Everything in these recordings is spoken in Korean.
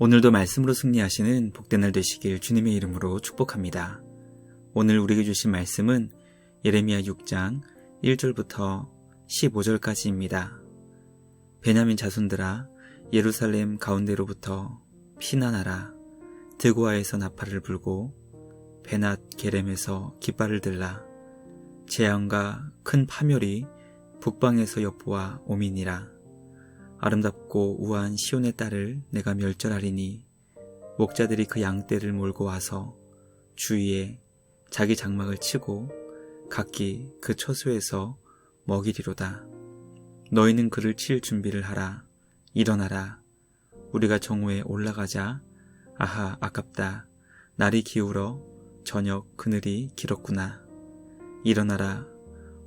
오늘도 말씀으로 승리하시는 복된 날 되시길 주님의 이름으로 축복합니다. 오늘 우리에게 주신 말씀은 예레미야 6장 1절부터 15절까지입니다. 베냐민 자손들아, 예루살렘 가운데로부터 피난하라. 드고아에서 나팔을 불고 베낫 게렘에서 깃발을 들라. 재앙과 큰 파멸이 북방에서 엿보아 오미니라. 아름답고 우아한 시온의 딸을 내가 멸절하리니 목자들이 그 양떼를 몰고 와서 주위에 자기 장막을 치고 각기 그 처소에서 먹이리로다. 너희는 그를 칠 준비를 하라. 일어나라. 우리가 정오에 올라가자. 아하, 아깝다. 날이 기울어 저녁 그늘이 길었구나. 일어나라.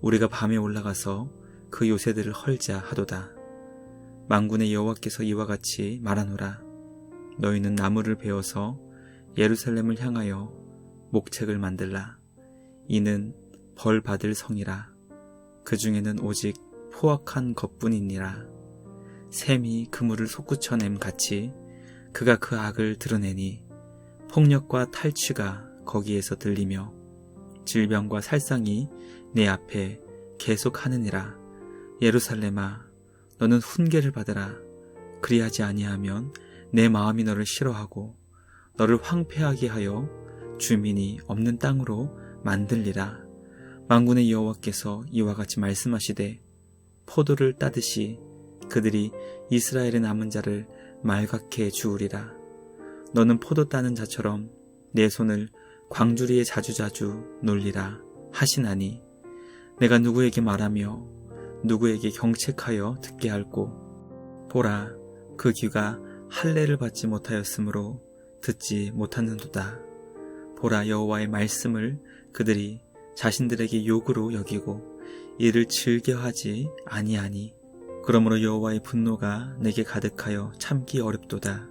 우리가 밤에 올라가서 그 요새들을 헐자 하도다. 만군의 여호와께서 이와 같이 말하노라. 너희는 나무를 베어서 예루살렘을 향하여 목책을 만들라. 이는 벌 받을 성이라. 그 중에는 오직 포악한 것뿐이니라. 샘이 그물을 솟구쳐냄 같이 그가 그 악을 드러내니 폭력과 탈취가 거기에서 들리며 질병과 살상이 내 앞에 계속하느니라. 예루살렘아, 너는 훈계를 받으라. 그리하지 아니하면 내 마음이 너를 싫어하고 너를 황폐하게 하여 주민이 없는 땅으로 만들리라. 만군의 여호와께서 이와 같이 말씀하시되 포도를 따듯이 그들이 이스라엘의 남은 자를 말갛게 주우리라. 너는 포도 따는 자처럼 내 손을 광주리에 자주자주 놀리라 하시나니 내가 누구에게 말하며 누구에게 경책하여 듣게 할꼬. 보라, 그 귀가 할례를 받지 못하였으므로 듣지 못하는도다. 보라, 여호와의 말씀을 그들이 자신들에게 욕으로 여기고 이를 즐겨하지 아니하니 그러므로 여호와의 분노가 내게 가득하여 참기 어렵도다.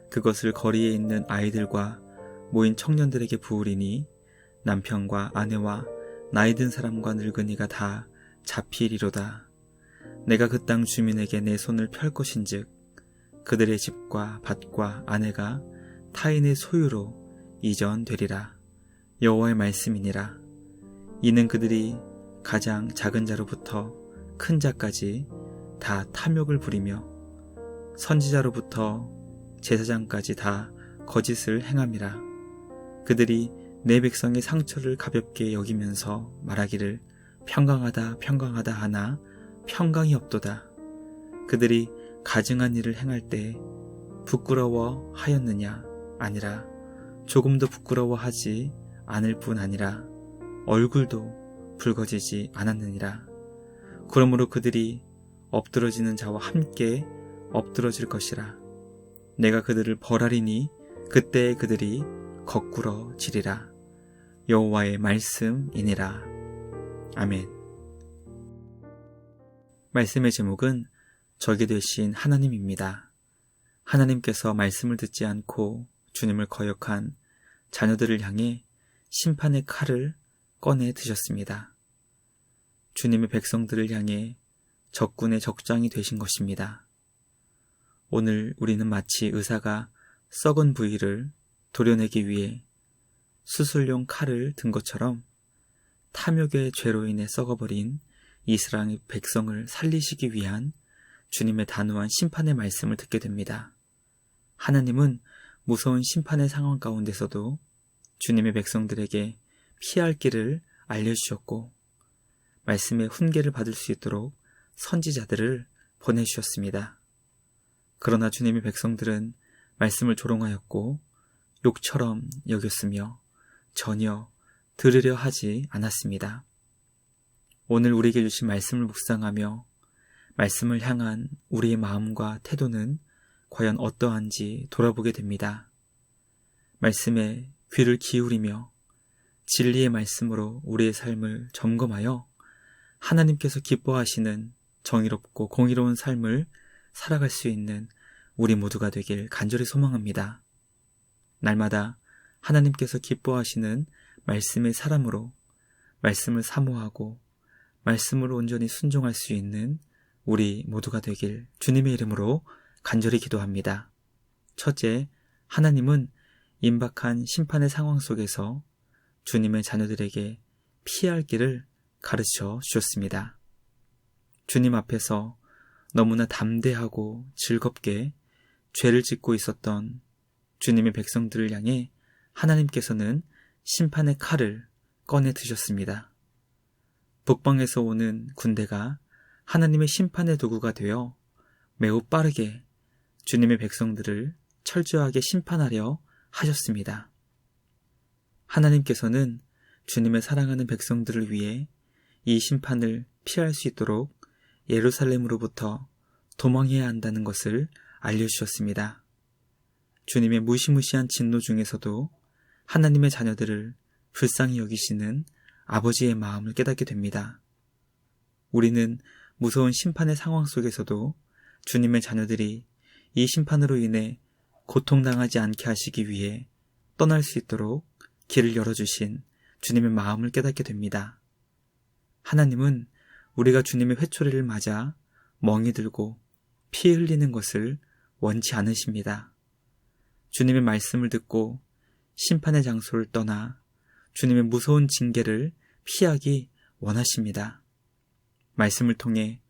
그것을 거리에 있는 아이들과 모인 청년들에게 부으리니 남편과 아내와 나이든 사람과 늙은이가 다 잡히리로다. 내가 그 땅 주민에게 내 손을 펼 것인즉 그들의 집과 밭과 아내가 타인의 소유로 이전되리라. 여호와의 말씀이니라. 이는 그들이 가장 작은 자로부터 큰 자까지 다 탐욕을 부리며 선지자로부터 제사장까지 다 거짓을 행함이라. 그들이 내 백성의 상처를 가볍게 여기면서 말하기를 평강하다 평강하다 하나 평강이 없도다. 그들이 가증한 일을 행할 때 부끄러워 하였느냐? 아니라 조금도 부끄러워하지 않을 뿐 아니라 얼굴도 붉어지지 않았느니라. 그러므로 그들이 엎드러지는 자와 함께 엎드러질 것이라. 내가 그들을 벌하리니 그때에 그들이 거꾸러지리라. 여호와의 말씀이니라. 아멘. 말씀의 제목은 적이 되신 하나님입니다. 하나님께서 말씀을 듣지 않고 주님을 거역한 자녀들을 향해 심판의 칼을 꺼내 드셨습니다. 주님의 백성들을 향해 적군의 적장이 되신 것입니다. 오늘 우리는 마치 의사가 썩은 부위를 도려내기 위해 수술용 칼을 든 것처럼 탐욕의 죄로 인해 썩어버린 이스라엘 백성을 살리시기 위한 주님의 단호한 심판의 말씀을 듣게 됩니다. 하나님은 무서운 심판의 상황 가운데서도 주님의 백성들에게 피할 길을 알려주셨고 말씀의 훈계를 받을 수 있도록 선지자들을 보내주셨습니다. 그러나 주님의 백성들은 말씀을 조롱하였고 욕처럼 여겼으며 전혀 들으려 하지 않았습니다. 오늘 우리에게 주신 말씀을 묵상하며 말씀을 향한 우리의 마음과 태도는 과연 어떠한지 돌아보게 됩니다. 말씀에 귀를 기울이며 진리의 말씀으로 우리의 삶을 점검하여 하나님께서 기뻐하시는 정의롭고 공의로운 삶을 살아갈 수 있는 우리 모두가 되길 간절히 소망합니다. 날마다 하나님께서 기뻐하시는 말씀의 사람으로 말씀을 사모하고 말씀을 온전히 순종할 수 있는 우리 모두가 되길 주님의 이름으로 간절히 기도합니다. 첫째, 하나님은 임박한 심판의 상황 속에서 주님의 자녀들에게 피해야 할 길을 가르쳐 주셨습니다. 주님 앞에서 너무나 담대하고 즐겁게 죄를 짓고 있었던 주님의 백성들을 향해 하나님께서는 심판의 칼을 꺼내 드셨습니다. 북방에서 오는 군대가 하나님의 심판의 도구가 되어 매우 빠르게 주님의 백성들을 철저하게 심판하려 하셨습니다. 하나님께서는 주님의 사랑하는 백성들을 위해 이 심판을 피할 수 있도록 예루살렘으로부터 도망해야 한다는 것을 알려주셨습니다. 주님의 무시무시한 진노 중에서도 하나님의 자녀들을 불쌍히 여기시는 아버지의 마음을 깨닫게 됩니다. 우리는 무서운 심판의 상황 속에서도 주님의 자녀들이 이 심판으로 인해 고통당하지 않게 하시기 위해 떠날 수 있도록 길을 열어주신 주님의 마음을 깨닫게 됩니다. 하나님은 우리가 주님의 회초리를 맞아 멍이 들고 피 흘리는 것을 원치 않으십니다. 주님의 말씀을 듣고 심판의 장소를 떠나 주님의 무서운 징계를 피하기 원하십니다. 말씀을 통해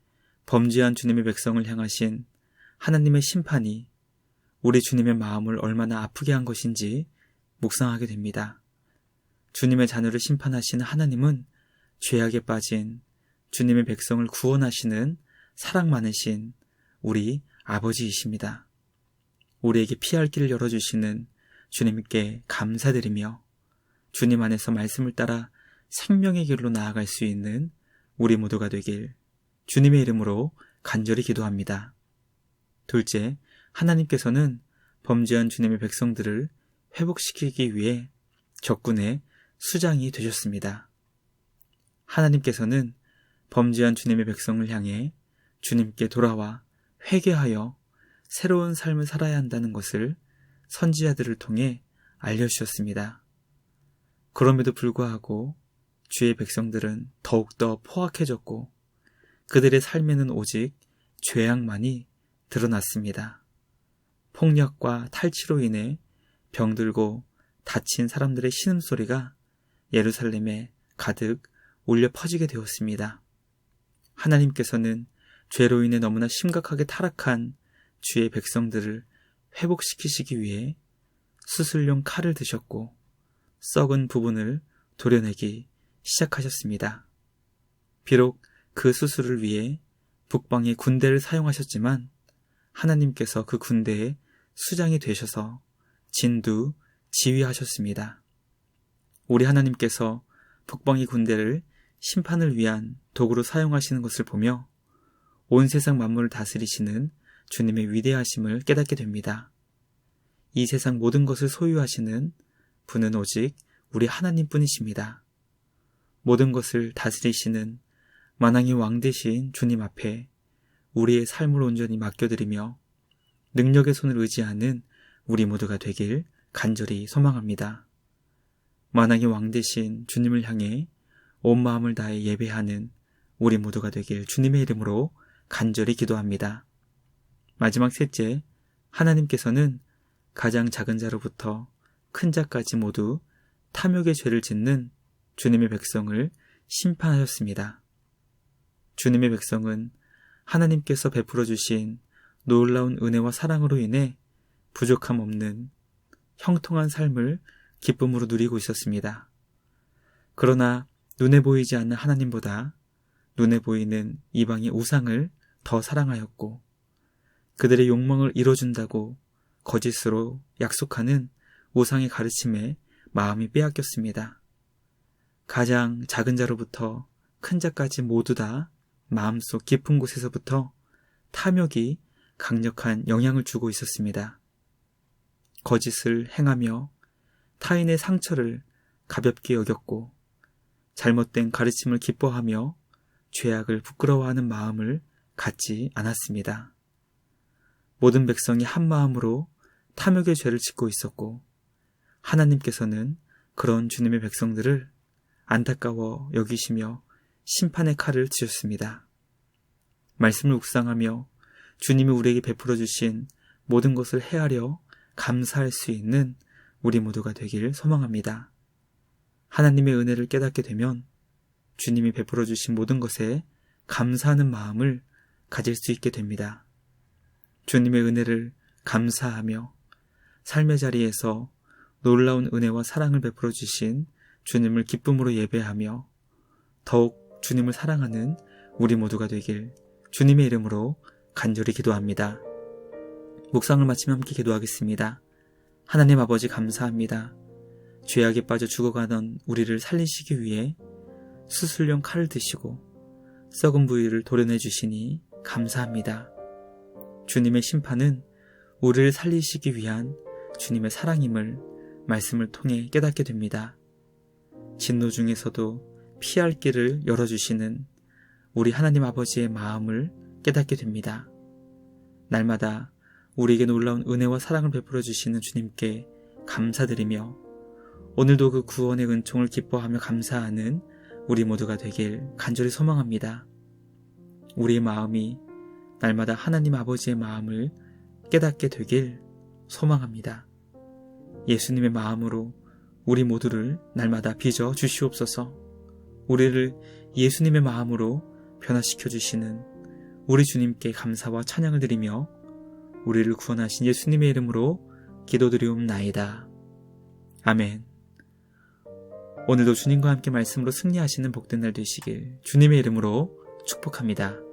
범죄한 주님의 백성을 향하신 하나님의 심판이 우리 주님의 마음을 얼마나 아프게 한 것인지 묵상하게 됩니다. 주님의 자녀를 심판하시는 하나님은 죄악에 빠진 주님의 백성을 구원하시는 사랑 많으신 우리 아버지이십니다. 우리에게 피할 길을 열어주시는 주님께 감사드리며 주님 안에서 말씀을 따라 생명의 길로 나아갈 수 있는 우리 모두가 되길 주님의 이름으로 간절히 기도합니다. 둘째, 하나님께서는 범죄한 주님의 백성들을 회복시키기 위해 적군의 수장이 되셨습니다. 하나님께서는 범죄한 주님의 백성을 향해 주님께 돌아와 회개하여 새로운 삶을 살아야 한다는 것을 선지자들을 통해 알려주셨습니다. 그럼에도 불구하고 주의 백성들은 더욱더 포악해졌고 그들의 삶에는 오직 죄악만이 드러났습니다. 폭력과 탈취로 인해 병들고 다친 사람들의 신음소리가 예루살렘에 가득 울려 퍼지게 되었습니다. 하나님께서는 죄로 인해 너무나 심각하게 타락한 주의 백성들을 회복시키시기 위해 수술용 칼을 드셨고 썩은 부분을 도려내기 시작하셨습니다. 비록 그 수술을 위해 북방의 군대를 사용하셨지만 하나님께서 그 군대의 수장이 되셔서 진두 지휘하셨습니다. 우리 하나님께서 북방의 군대를 심판을 위한 도구로 사용하시는 것을 보며 온 세상 만물을 다스리시는 주님의 위대하심을 깨닫게 됩니다. 이 세상 모든 것을 소유하시는 분은 오직 우리 하나님뿐이십니다. 모든 것을 다스리시는 만왕의 왕 되신 주님 앞에 우리의 삶을 온전히 맡겨드리며 능력의 손을 의지하는 우리 모두가 되길 간절히 소망합니다. 만왕의 왕 되신 주님을 향해 온 마음을 다해 예배하는 우리 모두가 되길 주님의 이름으로 간절히 기도합니다. 마지막 셋째, 하나님께서는 가장 작은 자로부터 큰 자까지 모두 탐욕의 죄를 짓는 주님의 백성을 심판하셨습니다. 주님의 백성은 하나님께서 베풀어 주신 놀라운 은혜와 사랑으로 인해 부족함 없는 형통한 삶을 기쁨으로 누리고 있었습니다. 그러나 눈에 보이지 않는 하나님보다 눈에 보이는 이방의 우상을 더 사랑하였고 그들의 욕망을 이뤄준다고 거짓으로 약속하는 우상의 가르침에 마음이 빼앗겼습니다. 가장 작은 자로부터 큰 자까지 모두 다 마음속 깊은 곳에서부터 탐욕이 강력한 영향을 주고 있었습니다. 거짓을 행하며 타인의 상처를 가볍게 여겼고 잘못된 가르침을 기뻐하며 죄악을 부끄러워하는 마음을 갖지 않았습니다. 모든 백성이 한 마음으로 탐욕의 죄를 짓고 있었고 하나님께서는 그런 주님의 백성들을 안타까워 여기시며 심판의 칼을 드셨습니다. 말씀을 묵상하며 주님이 우리에게 베풀어 주신 모든 것을 헤아려 감사할 수 있는 우리 모두가 되길 소망합니다. 하나님의 은혜를 깨닫게 되면 주님이 베풀어 주신 모든 것에 감사하는 마음을 가질 수 있게 됩니다. 주님의 은혜를 감사하며 삶의 자리에서 놀라운 은혜와 사랑을 베풀어 주신 주님을 기쁨으로 예배하며 더욱 주님을 사랑하는 우리 모두가 되길 주님의 이름으로 간절히 기도합니다. 묵상을 마치며 함께 기도하겠습니다. 하나님 아버지 감사합니다. 죄악에 빠져 죽어가던 우리를 살리시기 위해 수술용 칼을 드시고 썩은 부위를 도려내 주시니 감사합니다. 주님의 심판은 우리를 살리시기 위한 주님의 사랑임을 말씀을 통해 깨닫게 됩니다. 진노 중에서도 피할 길을 열어주시는 우리 하나님 아버지의 마음을 깨닫게 됩니다. 날마다 우리에게 놀라운 은혜와 사랑을 베풀어 주시는 주님께 감사드리며 오늘도 그 구원의 은총을 기뻐하며 감사하는 우리 모두가 되길 간절히 소망합니다. 우리의 마음이 날마다 하나님 아버지의 마음을 깨닫게 되길 소망합니다. 예수님의 마음으로 우리 모두를 날마다 빚어 주시옵소서. 우리를 예수님의 마음으로 변화시켜 주시는 우리 주님께 감사와 찬양을 드리며 우리를 구원하신 예수님의 이름으로 기도드리옵나이다. 아멘. 오늘도 주님과 함께 말씀으로 승리하시는 복된 날 되시길 주님의 이름으로 축복합니다.